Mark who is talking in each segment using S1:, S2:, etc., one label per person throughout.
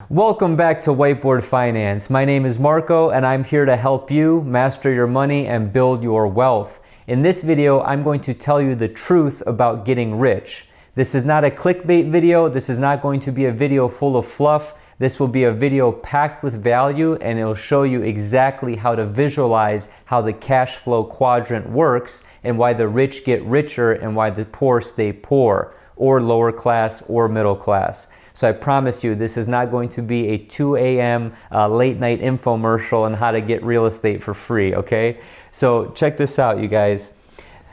S1: Welcome back to Whiteboard Finance. My name is Marco and I'm here to help you master your money and build your wealth. In this video, I'm going to tell you the truth about getting rich. This is not a clickbait video. This is not going to be a video full of fluff. This will be a video packed with value and it'll show you exactly how to visualize how the cash flow quadrant works and why the rich get richer and why the poor stay poor, or lower class or middle class. So I promise you, this is not going to be a 2 a.m. Late night infomercial on how to get real estate for free, okay? So check this out, you guys.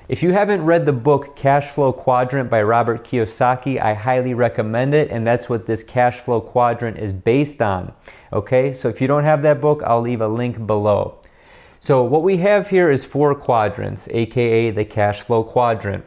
S1: If you haven't read the book Cashflow Quadrant by Robert Kiyosaki, I highly recommend it, and that's what this Cashflow Quadrant is based on, okay? So if you don't have that book, I'll leave a link below. So what we have here is 4 quadrants, aka the Cashflow Quadrant.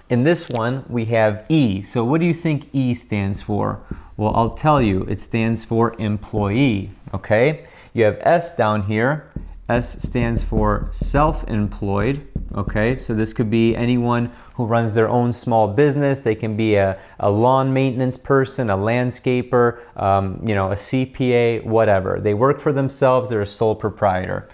S1: In this one, we have E. So what do you think E stands for? Well, I'll tell you, it stands for employee, okay? You have S down here. S stands for self-employed, okay? So this could be anyone who runs their own small business. They can be a lawn maintenance person, a landscaper, a CPA, whatever. They work for themselves, they're a sole proprietor.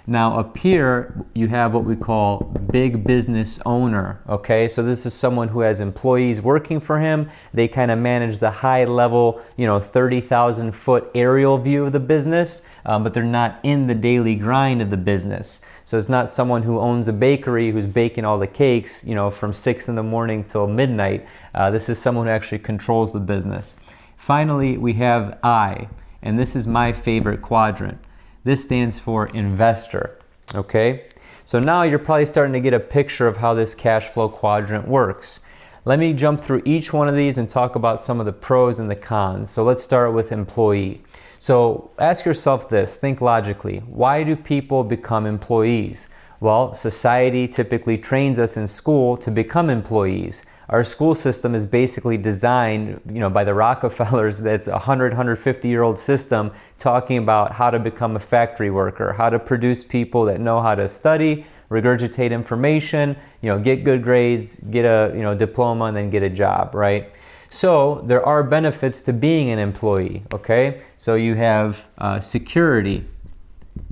S1: Now up here, you have what we call big business owner, okay? So this is someone who has employees working for him. They kind of manage the high level, 30,000 foot aerial view of the business, but they're not in the daily grind of the business. So it's not someone who owns a bakery who's baking all the cakes, from 6 in the morning till midnight. This is someone who actually controls the business. Finally, we have I, and this is my favorite quadrant. This stands for investor, okay? So now you're probably starting to get a picture of how this cash flow quadrant works. Let me jump through each one of these and talk about some of the pros and the cons. So let's start with employee. So ask yourself this, think logically. Why do people become employees? Well, society typically trains us in school to become employees. Our school system is basically designed, by the Rockefellers. That's a 150-year-old system talking about how to become a factory worker, how to produce people that know how to study, regurgitate information, get good grades, get a diploma, and then get a job, right? So there are benefits to being an employee, okay? So you have security.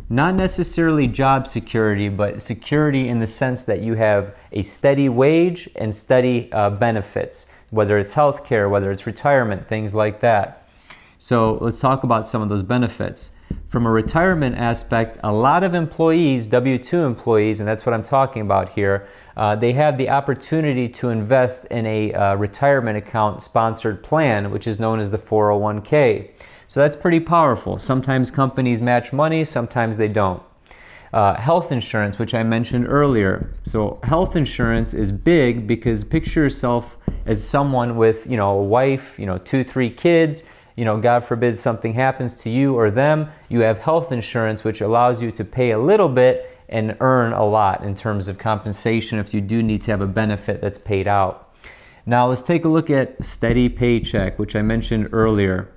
S1: Not necessarily job security, but security in the sense that you have a steady wage and steady benefits, whether it's healthcare, whether it's retirement, things like that. So let's talk about some of those benefits. From a retirement aspect, a lot of employees, W-2 employees, and that's what I'm talking about here, they have the opportunity to invest in a retirement account sponsored plan, which is known as the 401k. So that's pretty powerful. Sometimes companies match money, sometimes they don't. Health insurance, which I mentioned earlier. So health insurance is big because picture yourself as someone with, a wife, 2, 3 kids, God forbid something happens to you or them. You have health insurance, which allows you to pay a little bit and earn a lot in terms of compensation if you do need to have a benefit that's paid out. Now let's take a look at steady paycheck, which I mentioned earlier.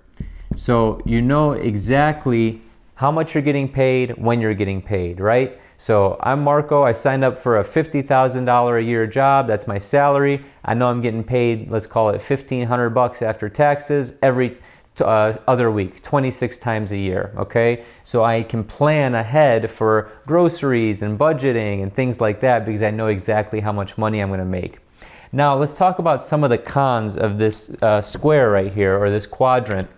S1: So you know exactly how much you're getting paid, when you're getting paid, right? So I'm Marco, I signed up for a $50,000 a year job, that's my salary. I know I'm getting paid, let's call it $1,500 after taxes every other week, 26 times a year, okay? So I can plan ahead for groceries and budgeting and things like that because I know exactly how much money I'm gonna make. Now let's talk about some of the cons of this square right here, or this quadrant.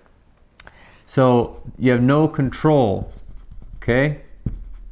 S1: So you have no control, okay?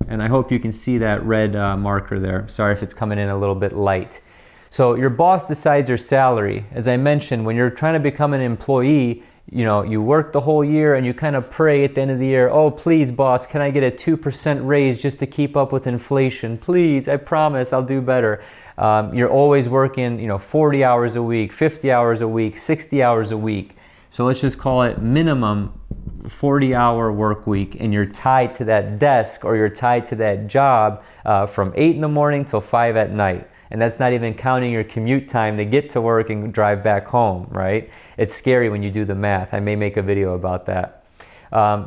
S1: And I hope you can see that red marker there. Sorry if it's coming in a little bit light. So your boss decides your salary. As I mentioned, when you're trying to become an employee, you work the whole year and you kind of pray at the end of the year, oh, please, boss, can I get a 2% raise just to keep up with inflation? Please, I promise I'll do better. You're always working, 40 hours a week, 50 hours a week, 60 hours a week. So let's just call it minimum 40-hour work week, and you're tied to that desk or you're tied to that job from 8 in the morning till 5 at night. And that's not even counting your commute time to get to work and drive back home, right? It's scary when you do the math. I may make a video about that.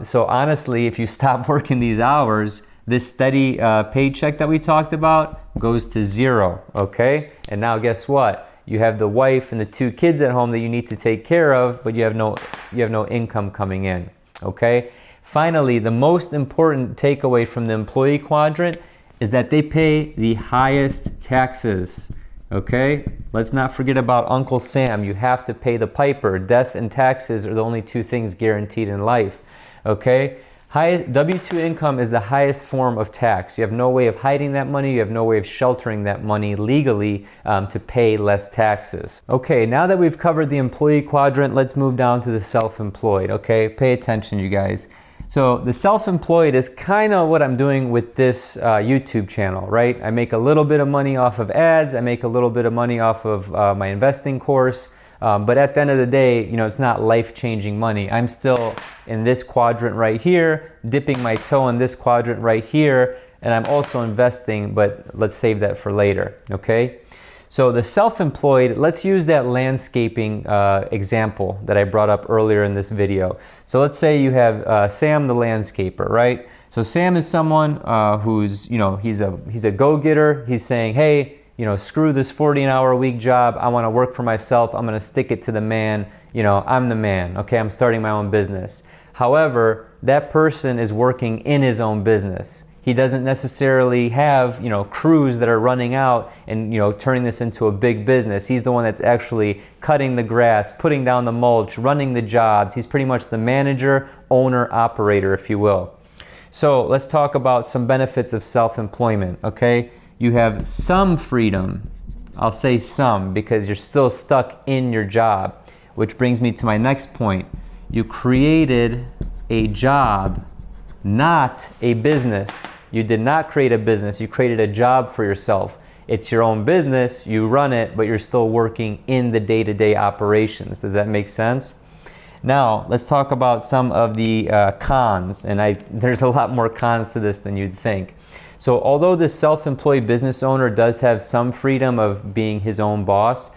S1: So honestly, if you stop working these hours, this steady paycheck that we talked about goes to zero, okay? And now guess what? You have the wife and the 2 kids at home that you need to take care of, but you have no income coming in, okay? Finally, the most important takeaway from the employee quadrant is that they pay the highest taxes, okay? Let's not forget about Uncle Sam. You have to pay the piper. Death and taxes are the only 2 things guaranteed in life, okay? W-2 income is the highest form of tax. You have no way of hiding that money. You have no way of sheltering that money legally to pay less taxes. Okay, now that we've covered the employee quadrant, let's move down to the self-employed, okay? Pay attention, you guys. So the self-employed is kind of what I'm doing with this YouTube channel, right? I make a little bit of money off of ads. I make a little bit of money off of my investing course. But at the end of the day, you know, it's not life-changing money. I'm still in this quadrant right here, dipping my toe in this quadrant right here, and I'm also investing, but let's save that for later, okay? So the self-employed, let's use that landscaping example that I brought up earlier in this video. So let's say you have Sam the landscaper, right? So Sam is someone who's, you know, he's a go-getter. He's saying, hey, you know, screw this 40-an-hour-a-week job. I want to work for myself. I'm going to stick it to the man. You know, I'm the man, okay? I'm starting my own business. However, that person is working in his own business. He doesn't necessarily have, you know, crews that are running out and, you know, turning this into a big business. He's the one that's actually cutting the grass, putting down the mulch, running the jobs. He's pretty much the manager, owner, operator, if you will. So let's talk about some benefits of self-employment, okay? You have some freedom. I'll say some because you're still stuck in your job, which brings me to my next point. You created a job, not a business. You did not create a business. You created a job for yourself. It's your own business. You run it, but you're still working in the day-to-day operations. Does that make sense? Now, let's talk about some of the cons. And there's a lot more cons to this than you'd think. So although the self-employed business owner does have some freedom of being his own boss,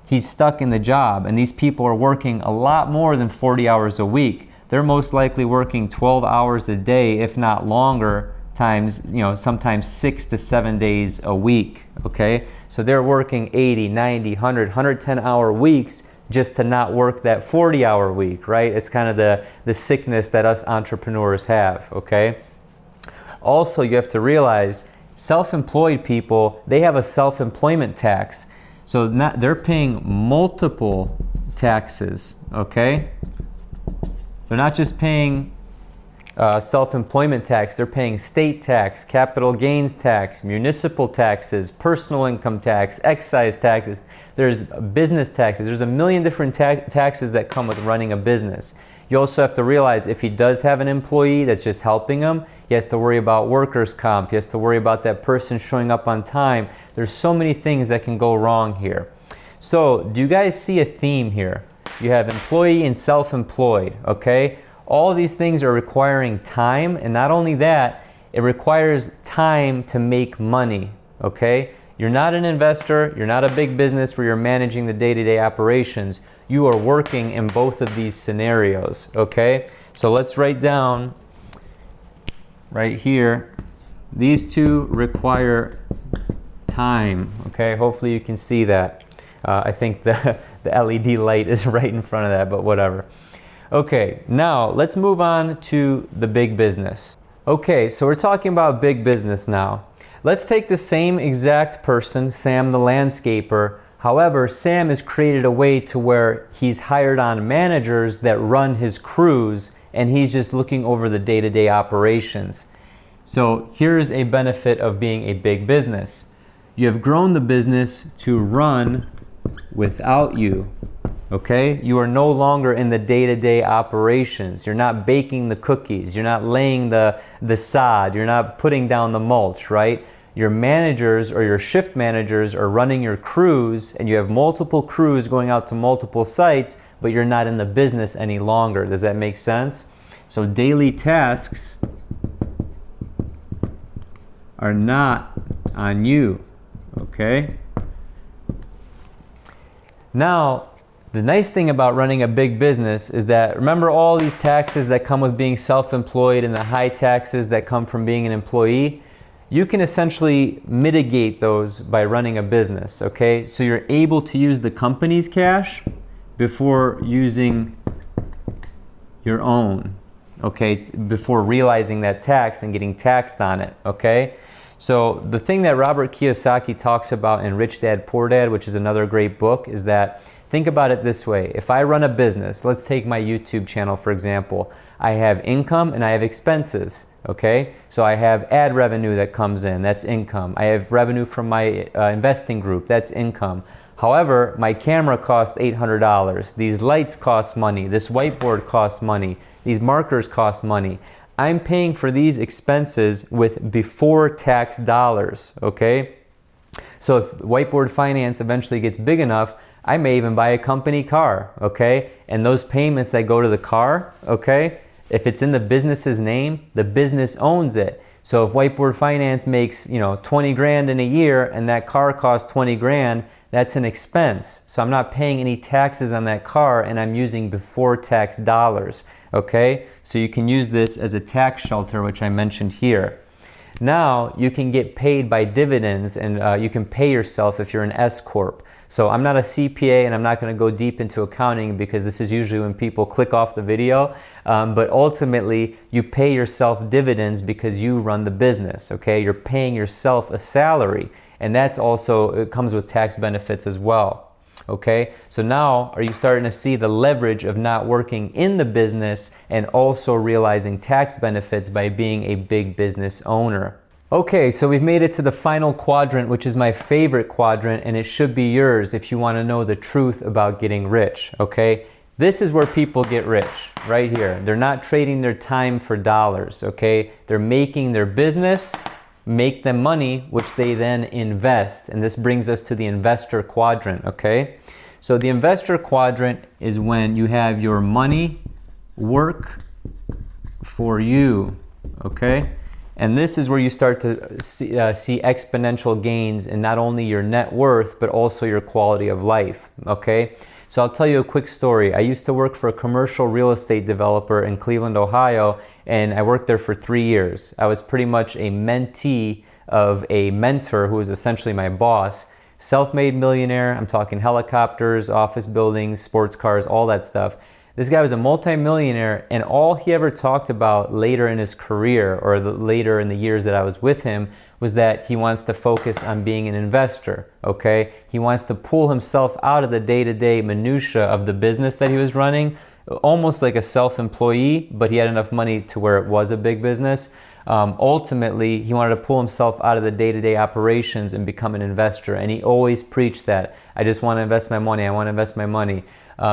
S1: he's stuck in the job. And these people are working a lot more than 40 hours a week. They're most likely working 12 hours a day, if not longer, times, you know, sometimes 6 to 7 days a week, okay? So they're working 80, 90, 100, 110-hour weeks just to not work that 40-hour week, right? It's kind of the sickness that us entrepreneurs have, okay? Also, you have to realize self-employed people, they have a self-employment tax. So they're paying multiple taxes, okay? They're not just paying self-employment tax, they're paying state tax, capital gains tax, municipal taxes, personal income tax, excise taxes. There's business taxes. There's a million different taxes that come with running a business. You also have to realize if he does have an employee that's just helping him, he has to worry about workers' comp. He has to worry about that person showing up on time. There's so many things that can go wrong here. So do you guys see a theme here? You have employee and self-employed, okay? All these things are requiring time, and not only that, it requires time to make money, okay? You're not an investor, you're not a big business where you're managing the day-to-day operations. You are working in both of these scenarios, okay? So let's write down right here, these two require time, okay? Hopefully you can see that. I think the LED light is right in front of that, but whatever. Okay, now let's move on to the big business. Okay, so we're talking about big business now. Let's take the same exact person, Sam the landscaper. However, Sam has created a way to where he's hired on managers that run his crews, and he's just looking over the day-to-day operations. So here's a benefit of being a big business. You have grown the business to run without you. Okay? You are no longer in the day-to-day operations. You're not baking the cookies. You're not laying the sod. You're not putting down the mulch, right? Your managers or your shift managers are running your crews, and you have multiple crews going out to multiple sites, but you're not in the business any longer. Does that make sense? So daily tasks are not on you, okay? Now, the nice thing about running a big business is that, remember all these taxes that come with being self-employed and the high taxes that come from being an employee? you can essentially mitigate those by running a business, okay? So you're able to use the company's cash before using your own, okay? Before realizing that tax and getting taxed on it, okay? So the thing that Robert Kiyosaki talks about in Rich Dad, Poor Dad, which is another great book, is that think about it this way. If I run a business, let's take my YouTube channel for example, I have income and I have expenses, okay? So I have ad revenue that comes in, that's income. I have revenue from my investing group, that's income. However, my camera costs $800. These lights cost money, this whiteboard costs money, these markers cost money. I'm paying for these expenses with before tax dollars, okay? So if whiteboard finance eventually gets big enough, I may even buy a company car, okay? And those payments that go to the car, okay? If it's in the business's name, the business owns it. So if whiteboard finance makes, 20 grand in a year and that car costs 20 grand, that's an expense. So I'm not paying any taxes on that car and I'm using before tax dollars. Okay, so you can use this as a tax shelter, which I mentioned here. Now you can get paid by dividends and you can pay yourself if you're an S Corp. So I'm not a CPA and I'm not going to go deep into accounting because this is usually when people click off the video. But ultimately you pay yourself dividends because you run the business, okay? You're paying yourself a salary and that's also, it comes with tax benefits as well. Okay, so now are you starting to see the leverage of not working in the business and also realizing tax benefits by being a big business owner? Okay, so we've made it to the final quadrant, which is my favorite quadrant, and it should be yours if you want to know the truth about getting rich, okay? This is where people get rich, right here. They're not trading their time for dollars, okay? They're making their business make them money, which they then invest. And this brings us to the investor quadrant, okay? So the investor quadrant is when you have your money work for you, okay? And this is where you start to see exponential gains in not only your net worth, but also your quality of life, okay? So I'll tell you a quick story. I used to work for a commercial real estate developer in Cleveland, Ohio, and I worked there for 3 years. I was pretty much a mentee of a mentor who was essentially my boss. Self-made millionaire, I'm talking helicopters, office buildings, sports cars, all that stuff. This guy was a multi-millionaire, and all he ever talked about later in his career or later in the years that I was with him was that he wants to focus on being an investor, okay? He wants to pull himself out of the day-to-day minutia of the business that he was running, almost like a self-employee, but he had enough money to where it was a big business. Ultimately, he wanted to pull himself out of the day-to-day operations and become an investor, and he always preached that. I just want to invest my money, I want to invest my money.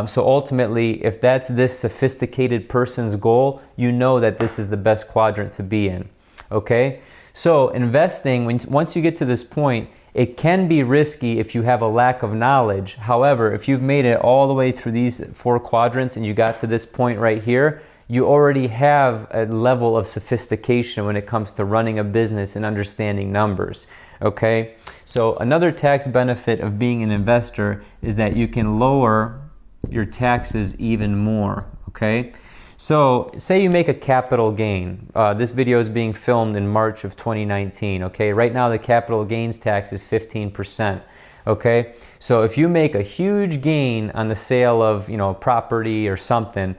S1: So ultimately, if that's this sophisticated person's goal, you know that this is the best quadrant to be in, okay? So investing, once you get to this point, it can be risky if you have a lack of knowledge. However, if you've made it all the way through these 4 quadrants and you got to this point right here, you already have a level of sophistication when it comes to running a business and understanding numbers, okay? So another tax benefit of being an investor is that you can lower your taxes even more, okay? So say you make a capital gain. This video is being filmed in March of 2019, okay? Right now the capital gains tax is 15%, okay? So if you make a huge gain on the sale of, property or something,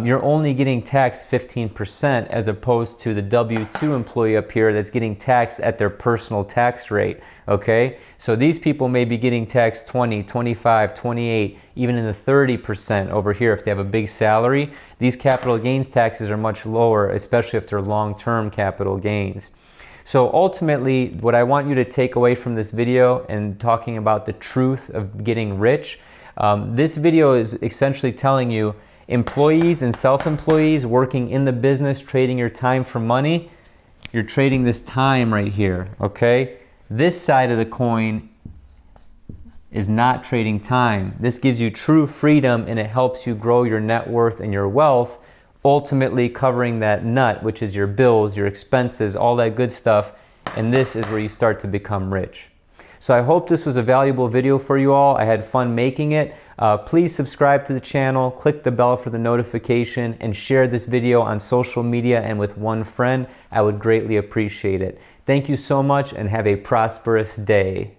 S1: you're only getting taxed 15% as opposed to the W-2 employee up here that's getting taxed at their personal tax rate, okay? So these people may be getting taxed 20, 25, 28, even in the 30% over here if they have a big salary. These capital gains taxes are much lower, especially if they're long-term capital gains. So ultimately, what I want you to take away from this video and talking about the truth of getting rich, this video is essentially telling you employees and self-employees working in the business, trading your time for money, you're trading this time right here, okay? This side of the coin is not trading time. This gives you true freedom and it helps you grow your net worth and your wealth, ultimately covering that nut, which is your bills, your expenses, all that good stuff, and this is where you start to become rich. So I hope this was a valuable video for you all. I had fun making it. Please subscribe to the channel, click the bell for the notification, and share this video on social media and with one friend. I would greatly appreciate it. Thank you so much and have a prosperous day.